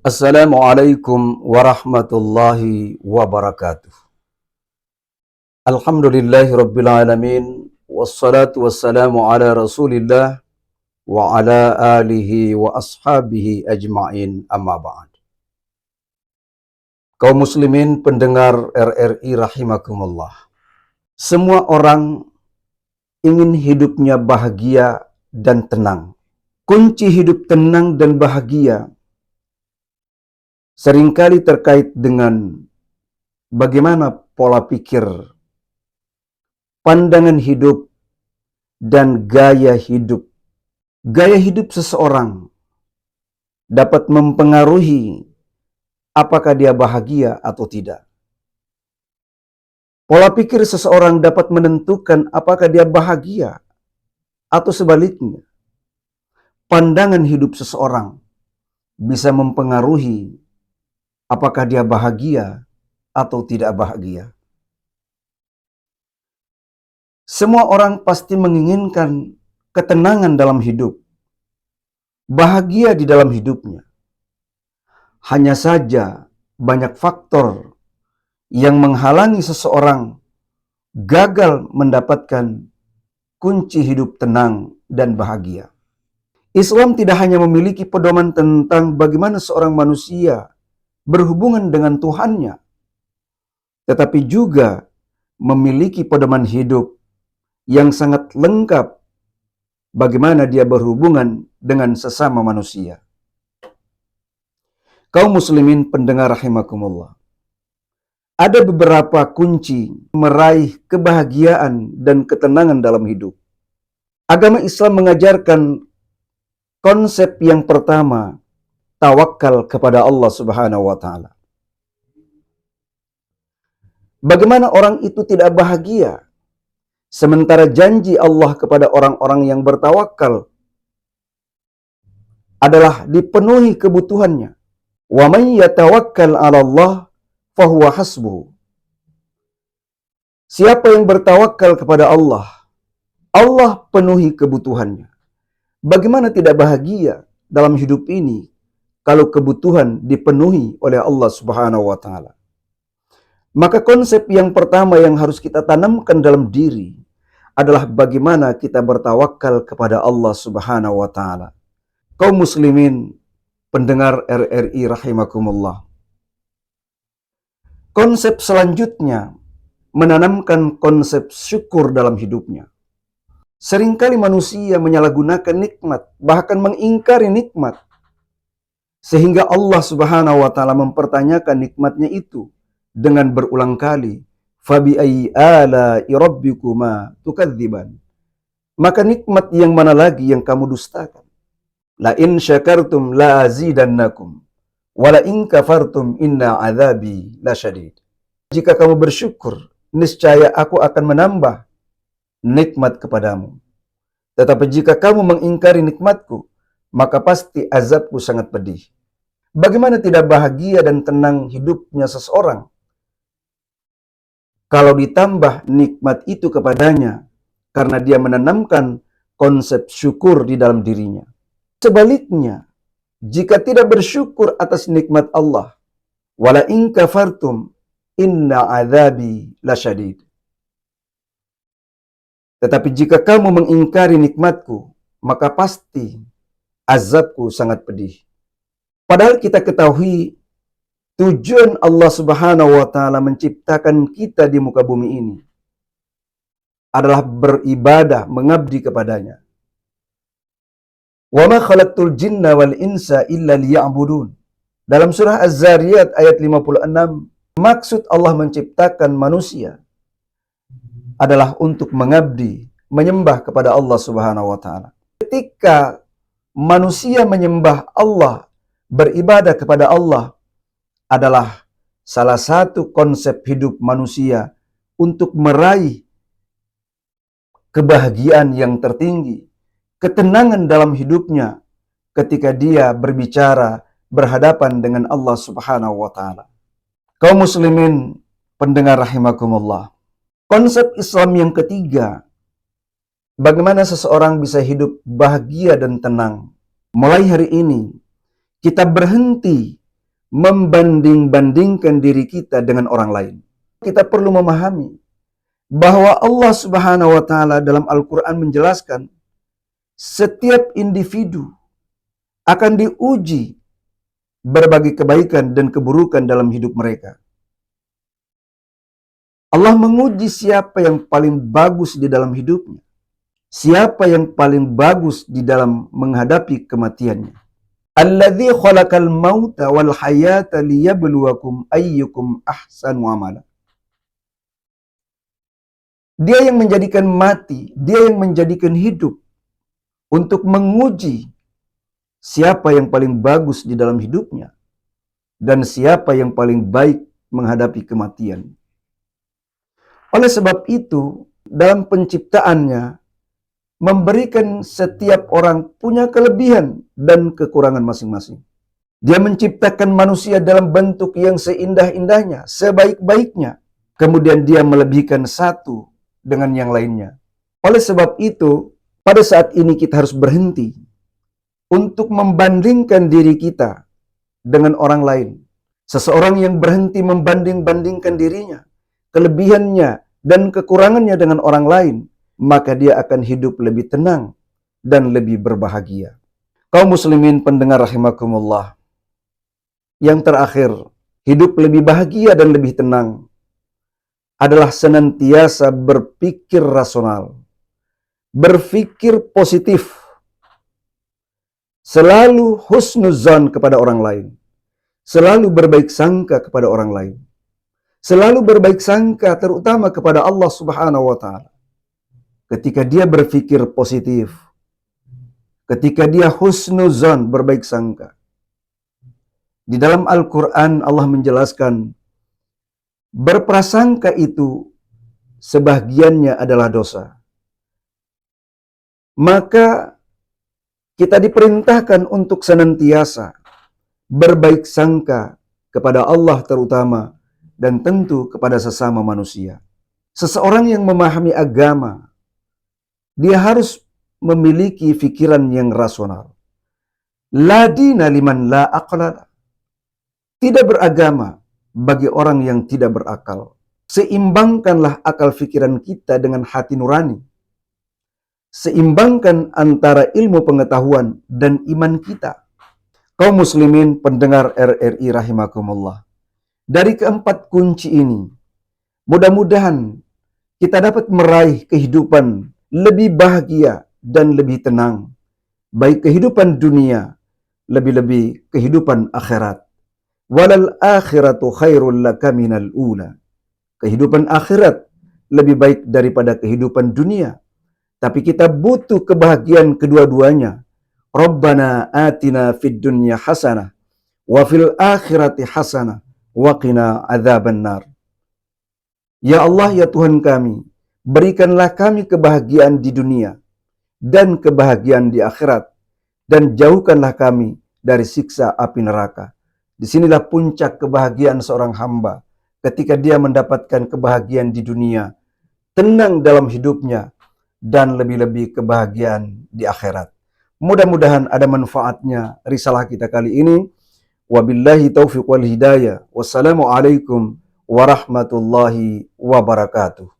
Assalamualaikum warahmatullahi wabarakatuh. Alhamdulillahi rabbil alamin. Wassalatu wassalamu ala rasulillah wa ala alihi wa ashabihi ajma'in, amma ba'd. Kaum muslimin pendengar RRI rahimakumullah. Semua orang ingin hidupnya bahagia dan tenang. Kunci hidup tenang dan bahagia seringkali terkait dengan bagaimana pola pikir, pandangan hidup, dan gaya hidup. Gaya hidup seseorang dapat mempengaruhi apakah dia bahagia atau tidak. Pola pikir seseorang dapat menentukan apakah dia bahagia atau sebaliknya. Pandangan hidup seseorang bisa mempengaruhi apakah dia bahagia atau tidak bahagia. Semua orang pasti menginginkan ketenangan dalam hidup, bahagia di dalam hidupnya. Hanya saja banyak faktor yang menghalangi seseorang gagal mendapatkan kunci hidup tenang dan bahagia. Islam tidak hanya memiliki pedoman tentang bagaimana seorang manusia berhubungan dengan Tuhannya, tetapi juga memiliki pedoman hidup yang sangat lengkap bagaimana dia berhubungan dengan sesama manusia. Kaum muslimin pendengar rahimakumullah. Ada beberapa kunci meraih kebahagiaan dan ketenangan dalam hidup. Agama Islam mengajarkan konsep yang pertama, tawakal kepada Allah Subhanahu wa taala. Bagaimana orang itu tidak bahagia sementara janji Allah kepada orang-orang yang bertawakal adalah dipenuhi kebutuhannya. Wa may yatawakkal 'ala Allah fahuwa hasbuhu. Siapa yang bertawakal kepada Allah, Allah penuhi kebutuhannya. Bagaimana tidak bahagia dalam hidup ini kalau kebutuhan dipenuhi oleh Allah Subhanahu wa taala? Maka konsep yang pertama yang harus kita tanamkan dalam diri adalah bagaimana kita bertawakal kepada Allah Subhanahu wa taala. Kaum muslimin pendengar RRI rahimakumullah. Konsep selanjutnya menanamkan konsep syukur dalam hidupnya. Seringkali manusia menyalahgunakan nikmat, bahkan mengingkari nikmat, sehingga Allah Subhanahu wa taala mempertanyakan nikmatnya itu dengan berulang kali. Fabi ayyi ala'i rabbikuma tukadziban. Maka nikmat yang mana lagi yang kamu dustakan? La in syakartum la azidannakum wa la in kafartum inna adzabi lasyadid. Jika kamu bersyukur, niscaya aku akan menambah nikmat kepadamu. Tetapi jika kamu mengingkari nikmatku, maka pasti azabku sangat pedih. Bagaimana tidak bahagia dan tenang hidupnya seseorang kalau ditambah nikmat itu kepadanya karena dia menanamkan konsep syukur di dalam dirinya. Sebaliknya, jika tidak bersyukur atas nikmat Allah, wala in kafartum inna adzabi lasyadid. Tetapi jika kamu mengingkari nikmatku, maka pasti azabku sangat pedih. Padahal kita ketahui tujuan Allah Subhanahu wa taala menciptakan kita di muka bumi ini adalah beribadah, mengabdi kepadanya. Wa ma khalaqtul jinna wal insa illa liya'budun. Dalam surah Az-Zariyat ayat 56, maksud Allah menciptakan manusia adalah untuk mengabdi, menyembah kepada Allah Subhanahu wa taala. Ketika manusia menyembah Allah, beribadah kepada Allah adalah salah satu konsep hidup manusia untuk meraih kebahagiaan yang tertinggi, ketenangan dalam hidupnya ketika dia berbicara berhadapan dengan Allah Subhanahu wa taala. Kaum muslimin pendengar rahimakumullah. Konsep Islam yang ketiga, bagaimana seseorang bisa hidup bahagia dan tenang. Mulai hari ini kita berhenti membanding-bandingkan diri kita dengan orang lain. Kita perlu memahami bahwa Allah Subhanahu wa taala dalam Al-Qur'an menjelaskan setiap individu akan diuji berbagai kebaikan dan keburukan dalam hidup mereka. Allah menguji siapa yang paling bagus di dalam hidupnya. Siapa yang paling bagus di dalam menghadapi kematiannya. Alladzi khalaqal mauta wal hayata liyabluwakum ayyukum ahsanu amala. Dia yang menjadikan mati, dia yang menjadikan hidup untuk menguji siapa yang paling bagus di dalam hidupnya dan siapa yang paling baik menghadapi kematian. Oleh sebab itu, dalam penciptaannya memberikan setiap orang punya kelebihan dan kekurangan masing-masing. Dia menciptakan manusia dalam bentuk yang seindah-indahnya, sebaik-baiknya. Kemudian dia melebihkan satu dengan yang lainnya. Oleh sebab itu, pada saat ini kita harus berhenti untuk membandingkan diri kita dengan orang lain. Seseorang yang berhenti membanding-bandingkan dirinya, kelebihannya dan kekurangannya dengan orang lain, maka dia akan hidup lebih tenang dan lebih berbahagia. Kaum muslimin pendengar rahimakumullah. Yang terakhir, hidup lebih bahagia dan lebih tenang adalah senantiasa berpikir rasional, berpikir positif, selalu husnuzan kepada orang lain, selalu berbaik sangka kepada orang lain, selalu berbaik sangka terutama kepada Allah Subhanahu wa taala. Ketika dia berpikir positif, ketika dia husnuzan, berbaik sangka. Di dalam Al-Quran Allah menjelaskan, berprasangka itu sebagiannya adalah dosa. Maka kita diperintahkan untuk senantiasa berbaik sangka kepada Allah terutama dan tentu kepada sesama manusia. Seseorang yang memahami agama, dia harus memiliki pikiran yang rasional. La dina liman la aqla. Tidak beragama bagi orang yang tidak berakal. Seimbangkanlah akal pikiran kita dengan hati nurani. Seimbangkan antara ilmu pengetahuan dan iman kita. Kaum muslimin pendengar RRI rahimakumullah. Dari keempat kunci ini, mudah-mudahan kita dapat meraih kehidupan lebih bahagia dan lebih tenang. Baik kehidupan dunia, lebih-lebih kehidupan akhirat. Walal akhiratu khairul laka minal ula. Kehidupan akhirat lebih baik daripada kehidupan dunia. Tapi kita butuh kebahagiaan kedua-duanya. Rabbana atina fid dunya hasanah wa fil akhirati hasanah wa qina adzabannar. Ya Allah, ya Tuhan kami, berikanlah kami kebahagiaan di dunia dan kebahagiaan di akhirat, dan jauhkanlah kami dari siksa api neraka. Disinilah puncak kebahagiaan seorang hamba ketika dia mendapatkan kebahagiaan di dunia, tenang dalam hidupnya, dan lebih-lebih kebahagiaan di akhirat. Mudah-mudahan ada manfaatnya risalah kita kali ini. Wabillahi taufiq wal hidayah. Wassalamualaikum warahmatullahi wabarakatuh.